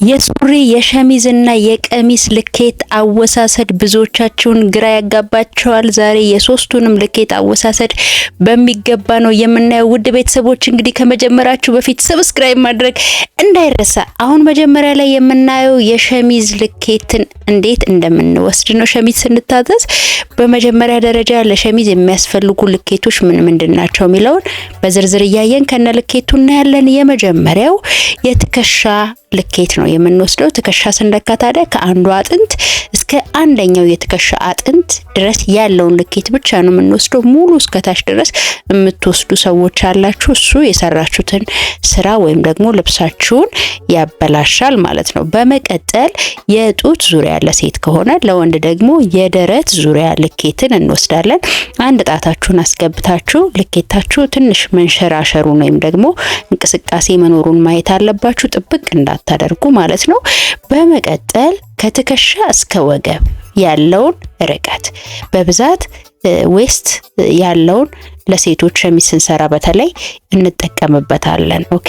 የሱሪ የሸሚዝና የቀሚስ ልኬት አወሳሰድ ብዙዎቻችሁን ግራ ያጋባቸዋል። ዛሬ የሶስቱንም ልኬት አወሳሰድ በሚገባ ነው የምናየው። ውድ ቤተሰቦች እንግዲህ ከመጀመራችሁ በፊት ሰብስክራይብ ማድረግ እንዳይረሳ። አሁን መጀመሪያ ላይ የምናየው የሸሚዝ ልኬትን እንዴት እንደምንወስድ ነው። ሸሚዝ ስንታዘዝ በመጀመሪያ ደረጃ ለሸሚዝ የሚያስፈልጉ ልኬቶች ምንድን ናቸው የሚለውን በዝርዝር እያየን ከነ ልኬቱ እናያለን። የመጀመሪያው የትከሻ ልኬት ነው የምንወስደው። ትከሻ ስንለካ ታዲያ ከአንዱ አጥንት እስከ አንደኛው የትከሻ አጥንት ድረስ ያለውን ልኬት ብቻ ነው የምንወስደው። ሙሉ እስከታች ድረስ የምትወስዱ ሰዎች አላችሁ። እሱ የሰራችሁትን ስራ ወይም ደግሞ ልብሳችሁን ያበላሻል ማለት ነው። በመቀጠል የጡት ዙሪያ ለሴት ከሆነ፣ ለወንድ ደግሞ የደረት ዙሪያ ልኬትን እንወስዳለን። አንድ ጣታችሁን አስገብታችሁ ልኬታችሁ ትንሽ መንሸራሸሩን ወይም ደግሞ እንቅስቃሴ መኖሩን ማየት አለባችሁ። ጥብቅ እንዳታደርጉ ማለት ነው። በመቀጠል ከትከሻ እስከ ወገብ ያለውን ርቀት በብዛት ዌስት ያለውን ለሴቶች ሸሚዝ ስንሰራ በተለይ እንጠቀምበታለን። ኦኬ።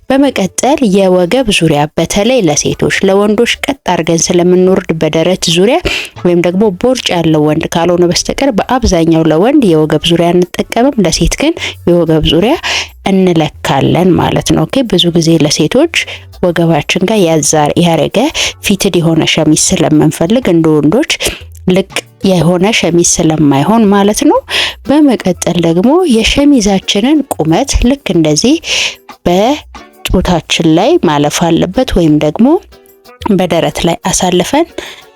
በመቀጠል የወገብ ዙሪያ በተለይ ለሴቶች፣ ለወንዶች ቀጥ አድርገን ስለምንወርድ በደረት ዙሪያ ወይም ደግሞ ቦርጭ ያለው ወንድ ካልሆነ በስተቀር በአብዛኛው ለወንድ የወገብ ዙሪያ እንጠቀምም፣ ለሴት ግን የወገብ ዙሪያ እንለካለን ማለት ነው። ኦኬ። ብዙ ጊዜ ለሴቶች ወገባችን ጋር ያረገ ፊትድ የሆነ ሸሚዝ ስለምንፈልግ እንደ ወንዶች ልቅ የሆነ ሸሚዝ ስለማይሆን ማለት ነው። በመቀጠል ደግሞ የሸሚዛችንን ቁመት ልክ እንደዚህ በጡታችን ላይ ማለፍ አለበት ወይም ደግሞ በደረት ላይ አሳልፈን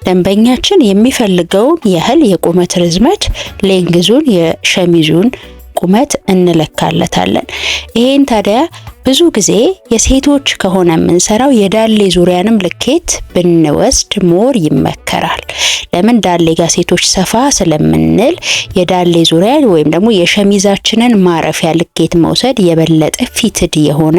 ደንበኛችን የሚፈልገውን ያህል የቁመት ርዝመት ሌንግዙን የሸሚዙን ቁመት እንለካለታለን። ይሄን ታዲያ ብዙ ጊዜ የሴቶች ከሆነ የምንሰራው የዳሌ ዙሪያንም ልኬት ብንወስድ ሞር ይመከራል። ለምን ዳሌ ጋር ሴቶች ሰፋ ስለምንል የዳሌ ዙሪያ ወይም ደግሞ የሸሚዛችንን ማረፊያ ልኬት መውሰድ የበለጠ ፊትድ የሆነ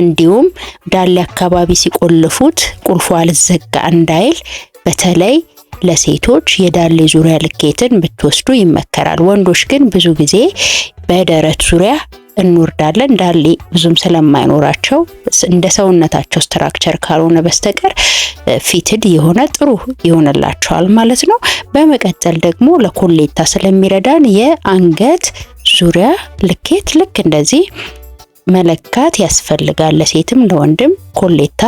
እንዲሁም ዳሌ አካባቢ ሲቆልፉት ቁልፉ አልዘጋ እንዳይል በተለይ ለሴቶች የዳሌ ዙሪያ ልኬትን ብትወስዱ ይመከራል። ወንዶች ግን ብዙ ጊዜ በደረት ዙሪያ እንወርዳለን። ዳሌ ብዙም ስለማይኖራቸው እንደ ሰውነታቸው ስትራክቸር ካልሆነ በስተቀር ፊትድ የሆነ ጥሩ ይሆንላቸዋል ማለት ነው። በመቀጠል ደግሞ ለኮሌታ ስለሚረዳን የአንገት ዙሪያ ልኬት ልክ እንደዚህ መለካት ያስፈልጋል። ለሴትም ለወንድም ኮሌታ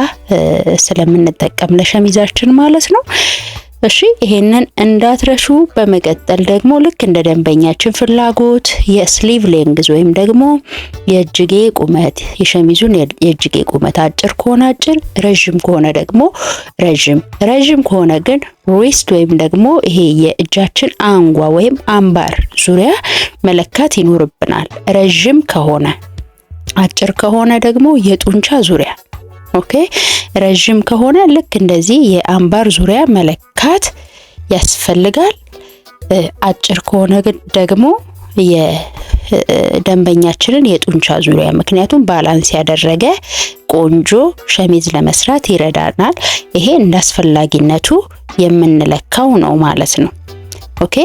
ስለምንጠቀም ለሸሚዛችን ማለት ነው። እሺ ይሄንን እንዳትረሱ። በመቀጠል ደግሞ ልክ እንደ ደንበኛችን ፍላጎት የስሊቭ ሌንግዝ ወይም ደግሞ የእጅጌ ቁመት፣ የሸሚዙን የእጅጌ ቁመት አጭር ከሆነ አጭር፣ ረዥም ከሆነ ደግሞ ረዥም ከሆነ ግን ዌስት ወይም ደግሞ ይሄ የእጃችን አንጓ ወይም አምባር ዙሪያ መለካት ይኖርብናል። ረዥም ከሆነ፣ አጭር ከሆነ ደግሞ የጡንቻ ዙሪያ። ኦኬ። ረዥም ከሆነ ልክ እንደዚህ የአምባር ዙሪያ መለካት ያስፈልጋል። አጭር ከሆነ ደግሞ የደንበኛችንን የጡንቻ ዙሪያ፣ ምክንያቱም ባላንስ ያደረገ ቆንጆ ሸሚዝ ለመስራት ይረዳናል። ይሄ እንዳስፈላጊነቱ የምንለካው ነው ማለት ነው። ኦኬ።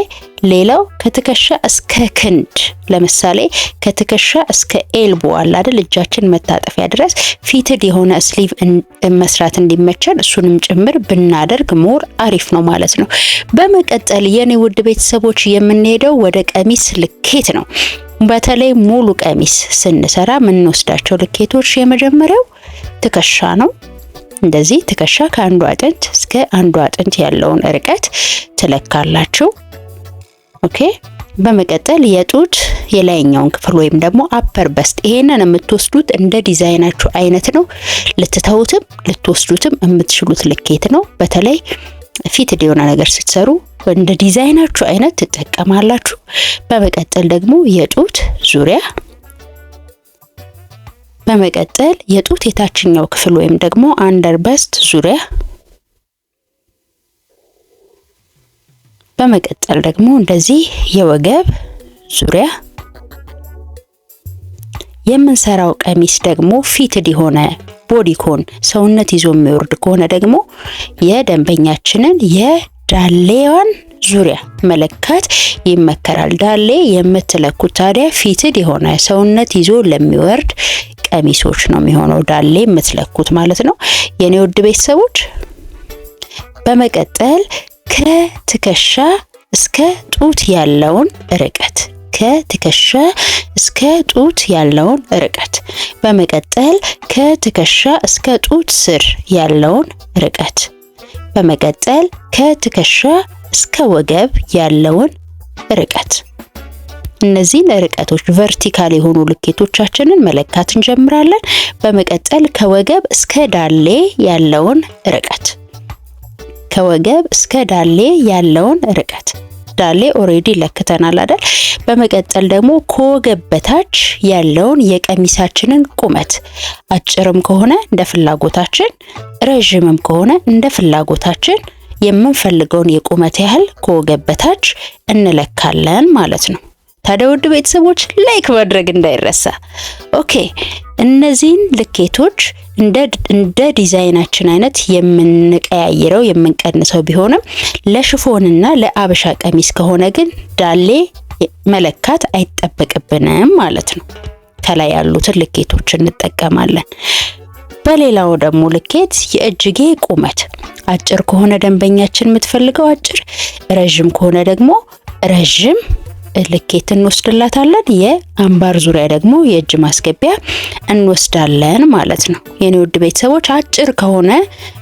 ሌላው ከትከሻ እስከ ክንድ፣ ለምሳሌ ከትከሻ እስከ ኤልቦ አለ አይደል፣ እጃችን መታጠፊያ ድረስ ፊትድ የሆነ ስሊቭ መስራት እንዲመቸን እሱንም ጭምር ብናደርግ ሞር አሪፍ ነው ማለት ነው። በመቀጠል የኔ ውድ ቤተሰቦች የምንሄደው ወደ ቀሚስ ልኬት ነው። በተለይ ሙሉ ቀሚስ ስንሰራ የምንወስዳቸው ልኬቶች የመጀመሪያው ትከሻ ነው። እንደዚህ ትከሻ ከአንዱ አጥንት እስከ አንዱ አጥንት ያለውን ርቀት ትለካላችሁ። ኦኬ። በመቀጠል የጡት የላይኛውን ክፍል ወይም ደግሞ አፐር በስት፣ ይሄንን የምትወስዱት እንደ ዲዛይናችሁ አይነት ነው። ልትተውትም ልትወስዱትም የምትችሉት ልኬት ነው። በተለይ ፊትድ የሆነ ነገር ስትሰሩ እንደ ዲዛይናችሁ አይነት ትጠቀማላችሁ። በመቀጠል ደግሞ የጡት ዙሪያ፣ በመቀጠል የጡት የታችኛው ክፍል ወይም ደግሞ አንደር በስት ዙሪያ፣ በመቀጠል ደግሞ እንደዚህ የወገብ ዙሪያ። የምንሰራው ቀሚስ ደግሞ ፊትድ የሆነ ቦዲኮን ሰውነት ይዞ የሚወርድ ከሆነ ደግሞ የደንበኛችንን የዳሌዋን ዙሪያ መለካት ይመከራል። ዳሌ የምትለኩት ታዲያ ፊትድ የሆነ ሰውነት ይዞ ለሚወርድ ቀሚሶች ነው የሚሆነው ዳሌ የምትለኩት ማለት ነው የኔ ውድ ቤተሰቦች። በመቀጠል ከትከሻ እስከ ጡት ያለውን ርቀት ከትከሻ እስከ ጡት ያለውን ርቀት። በመቀጠል ከትከሻ እስከ ጡት ስር ያለውን ርቀት። በመቀጠል ከትከሻ እስከ ወገብ ያለውን ርቀት። እነዚህን ርቀቶች ቨርቲካል የሆኑ ልኬቶቻችንን መለካት እንጀምራለን። በመቀጠል ከወገብ እስከ ዳሌ ያለውን ርቀት ከወገብ እስከ ዳሌ ያለውን ርቀት። ዳሌ ኦሬዲ ለክተናል አይደል? በመቀጠል ደግሞ ከወገብ በታች ያለውን የቀሚሳችንን ቁመት አጭርም ከሆነ እንደ ፍላጎታችን፣ ረዥምም ከሆነ እንደ ፍላጎታችን የምንፈልገውን የቁመት ያህል ከወገብ በታች እንለካለን ማለት ነው። ታዲያ ውድ ቤተሰቦች ላይክ ማድረግ እንዳይረሳ። ኦኬ እነዚህን ልኬቶች እንደ ዲዛይናችን አይነት የምንቀያይረው የምንቀንሰው ቢሆንም ለሽፎንና ለአበሻ ቀሚስ ከሆነ ግን ዳሌ መለካት አይጠበቅብንም ማለት ነው። ከላይ ያሉትን ልኬቶች እንጠቀማለን። በሌላው ደግሞ ልኬት የእጅጌ ቁመት አጭር ከሆነ ደንበኛችን የምትፈልገው አጭር፣ ረዥም ከሆነ ደግሞ ረዥም ልኬት እንወስድላታለን። የአምባር ዙሪያ ደግሞ የእጅ ማስገቢያ እንወስዳለን ማለት ነው። የኔ ውድ ቤተሰቦች አጭር ከሆነ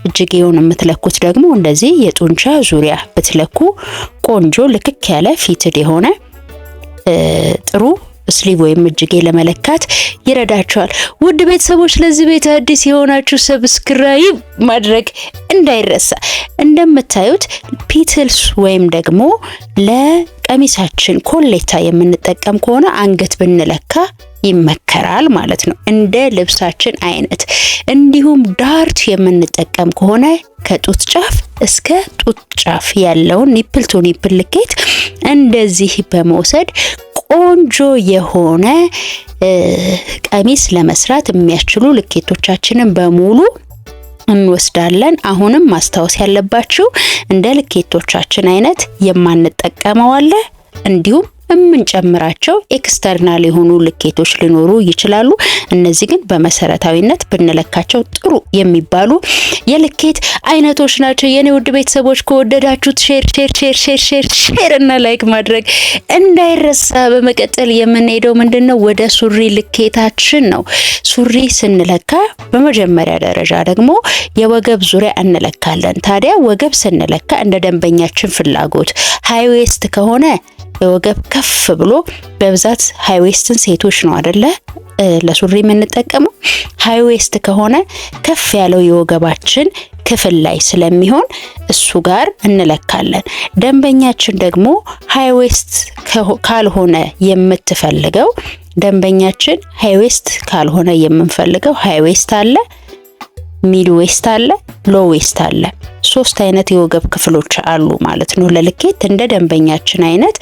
እጅጌውን የምትለኩት ደግሞ እንደዚህ የጡንቻ ዙሪያ ብትለኩ ቆንጆ ልክክ ያለ ፊትድ የሆነ ጥሩ ስሊቭ ወይም እጅጌ ለመለካት ይረዳቸዋል። ውድ ቤተሰቦች ለዚህ ቤት አዲስ የሆናችሁ ሰብስክራይብ ማድረግ እንዳይረሳ። እንደምታዩት ፒትልስ ወይም ደግሞ ለቀሚሳችን ኮሌታ የምንጠቀም ከሆነ አንገት ብንለካ ይመከራል ማለት ነው፣ እንደ ልብሳችን አይነት። እንዲሁም ዳርት የምንጠቀም ከሆነ ከጡት ጫፍ እስከ ጡት ጫፍ ያለውን ኒፕል ቱ ኒፕል ልኬት እንደዚህ በመውሰድ ቆንጆ የሆነ ቀሚስ ለመስራት የሚያስችሉ ልኬቶቻችንን በሙሉ እንወስዳለን። አሁንም ማስታወስ ያለባችሁ እንደ ልኬቶቻችን አይነት የማንጠቀመው አለ፣ እንዲሁም የምንጨምራቸው ኤክስተርናል የሆኑ ልኬቶች ሊኖሩ ይችላሉ። እነዚህ ግን በመሰረታዊነት ብንለካቸው ጥሩ የሚባሉ የልኬት አይነቶች ናቸው። የኔ ውድ ቤተሰቦች ከወደዳችሁት ሼር እና ላይክ ማድረግ እንዳይረሳ። በመቀጠል የምንሄደው ምንድነው ወደ ሱሪ ልኬታችን ነው። ሱሪ ስንለካ በመጀመሪያ ደረጃ ደግሞ የወገብ ዙሪያ እንለካለን። ታዲያ ወገብ ስንለካ እንደ ደንበኛችን ፍላጎት ሃይ ዌስት ከሆነ የወገብ ከፍ ብሎ በብዛት ሃይ ዌስትን ሴቶች ነው አይደለ ለሱሪ የምንጠቀመው። ሃይ ዌስት ከሆነ ከፍ ያለው የወገባችን ክፍል ላይ ስለሚሆን እሱ ጋር እንለካለን። ደንበኛችን ደግሞ ሃይ ዌስት ካልሆነ የምትፈልገው ደንበኛችን ሃይ ዌስት ካልሆነ የምንፈልገው ሃይ ዌስት አለ፣ ሚድ ዌስት አለ፣ ሎ ዌስት አለ። ሶስት አይነት የወገብ ክፍሎች አሉ ማለት ነው ለልኬት። እንደ ደንበኛችን አይነት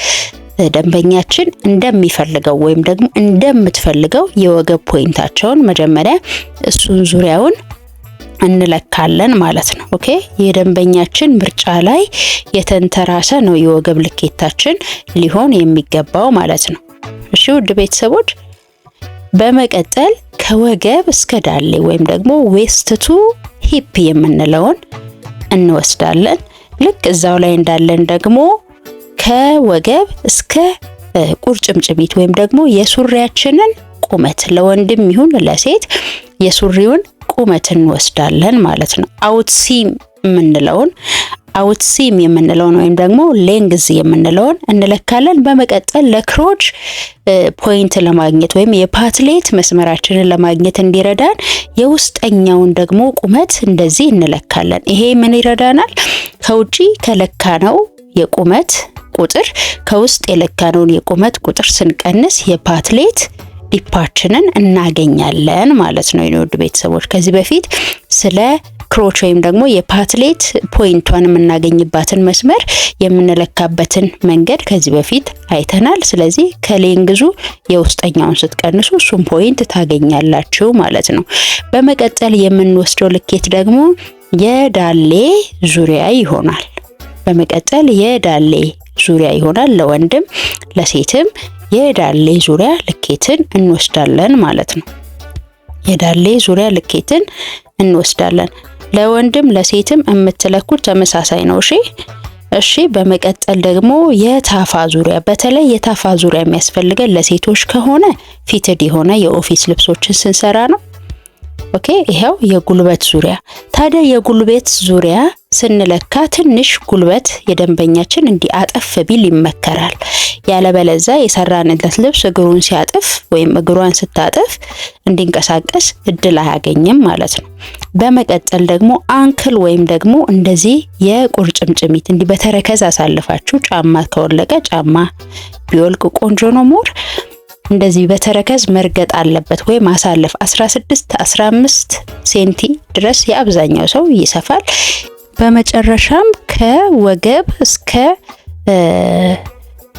ደንበኛችን እንደሚፈልገው ወይም ደግሞ እንደምትፈልገው የወገብ ፖይንታቸውን መጀመሪያ እሱን ዙሪያውን እንለካለን ማለት ነው። ኦኬ የደንበኛችን ምርጫ ላይ የተንተራሰ ነው የወገብ ልኬታችን ሊሆን የሚገባው ማለት ነው። እሺ ውድ ቤተሰቦች በመቀጠል ከወገብ እስከ ዳሌ ወይም ደግሞ ዌስት ቱ ሂፕ የምንለውን እንወስዳለን። ልክ እዛው ላይ እንዳለን ደግሞ ከወገብ እስከ ቁርጭምጭሚት ወይም ደግሞ የሱሪያችንን ቁመት ለወንድም ይሁን ለሴት የሱሪውን ቁመት እንወስዳለን ማለት ነው። አውትሲም የምንለውን ወይም ደግሞ ሌንግዝ የምንለውን እንለካለን። በመቀጠል ለክሮች ፖይንት ለማግኘት ወይም የፓትሌት መስመራችንን ለማግኘት እንዲረዳን የውስጠኛውን ደግሞ ቁመት እንደዚህ እንለካለን። ይሄ ምን ይረዳናል? ከውጪ ከለካነው የቁመት ቁጥር ከውስጥ የለካነውን የቁመት ቁጥር ስንቀንስ የፓትሌት ዲፓችንን እናገኛለን ማለት ነው። የውድ ቤተሰቦች ከዚህ በፊት ስለ ክሮች ወይም ደግሞ የፓትሌት ፖይንቷን የምናገኝባትን መስመር የምንለካበትን መንገድ ከዚህ በፊት አይተናል። ስለዚህ ከሌንግዙ የውስጠኛውን ስትቀንሱ እሱን ፖይንት ታገኛላችሁ ማለት ነው። በመቀጠል የምንወስደው ልኬት ደግሞ የዳሌ ዙሪያ ይሆናል። ለወንድም ለሴትም የዳሌ ዙሪያ ልኬትን እንወስዳለን ማለት ነው። የዳሌ ዙሪያ ልኬትን እንወስዳለን። ለወንድም ለሴትም የምትለኩት ተመሳሳይ ነው። እሺ በመቀጠል ደግሞ የታፋ ዙሪያ፣ በተለይ የታፋ ዙሪያ የሚያስፈልገን ለሴቶች ከሆነ ፊትድ የሆነ የኦፊስ ልብሶችን ስንሰራ ነው። ኦኬ ይሄው የጉልበት ዙሪያ። ታዲያ የጉልበት ዙሪያ ስንለካ ትንሽ ጉልበት የደንበኛችን እንዲ አጠፍ ቢል ይመከራል። ያለበለዛ የሰራንለት ልብስ እግሩን ሲያጥፍ ወይም እግሯን ስታጥፍ እንዲንቀሳቀስ እድል አያገኝም ማለት ነው። በመቀጠል ደግሞ አንክል ወይም ደግሞ እንደዚህ የቁርጭምጭሚት እንዲ በተረከዝ አሳልፋችሁ ጫማ ከወለቀ ጫማ ቢወልቅ ቆንጆ ነው። ሞር እንደዚህ በተረከዝ መርገጥ አለበት ወይ ማሳለፍ 16-15 ሴንቲ ድረስ የአብዛኛው ሰው ይሰፋል። በመጨረሻም ከወገብ እስከ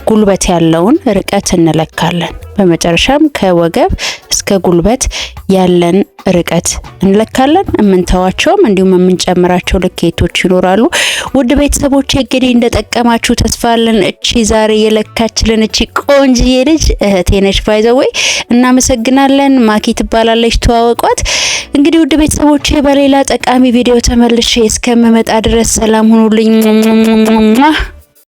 ጉልበት ያለውን ርቀት እንለካለን። በመጨረሻም ከወገብ እስከ ጉልበት ያለን ርቀት እንለካለን። የምንተዋቸውም እንዲሁም የምንጨምራቸው ልኬቶች ይኖራሉ። ውድ ቤተሰቦቼ እንግዲህ እንደጠቀማችሁ ተስፋ አለን። እቺ ዛሬ የለካችልን እቺ ቆንጅዬ ልጅ እህቴ ነች። ባይዘወይ እናመሰግናለን። ማኪ ትባላለች፣ ተዋወቋት። እንግዲህ ውድ ቤተሰቦቼ በሌላ ጠቃሚ ቪዲዮ ተመልሼ እስከምመጣ ድረስ ሰላም ሁኑልኝ።